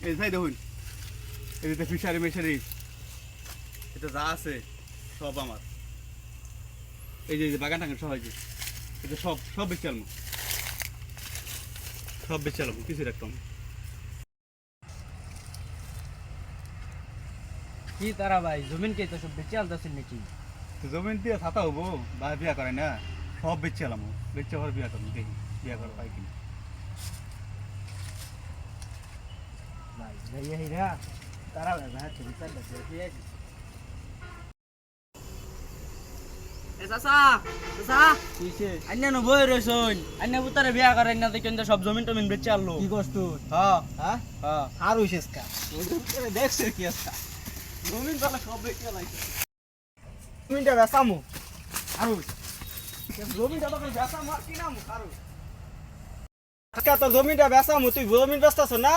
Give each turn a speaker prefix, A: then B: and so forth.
A: এই যাই দেখুন, এই যে ফিশারি মেশারি, এটা যা আছে সব আমার। এই যে বাগান টাগান সব হয়েছে, এটা সব সব বেঁচে আলমু, সব বেঁচে আলমু, কিছু রাখতাম।
B: কি তারা ভাই জমিন কে তো সব বেঁচে আনতেছেন নাকি?
A: জমিন দিয়ে ছাতা হবো বা বিয়া করে না, সব বেঁচে আলামু, বেঁচে আবার বিয়া করবো, দেখি বিয়া করা পাই কিনা।
B: ভাই ভাইয়া হিরা তারা ভাই ভাই তুমি চাল দেখে এ চাচা চাচা
C: কিসে
B: আন্না ন বই রইছন আন্না পুতারে বিয়া করেন না দেখেন সব জমিন টমিন বেচে আনলো।
C: কি করছ তুই?
B: হ্যাঁ
C: হ্যাঁ
B: হ্যাঁ
C: আর হইছিস কা
B: দেখছ কি আছে জমিন তাহলে সব বেচে লাইছে।
C: জমিটা বেচামু
B: আর জমিনটা তো বেচা মার কি নাম আর
C: আজকে তোর জমিটা বেচামু, তুই জমিন বেচতাছ না?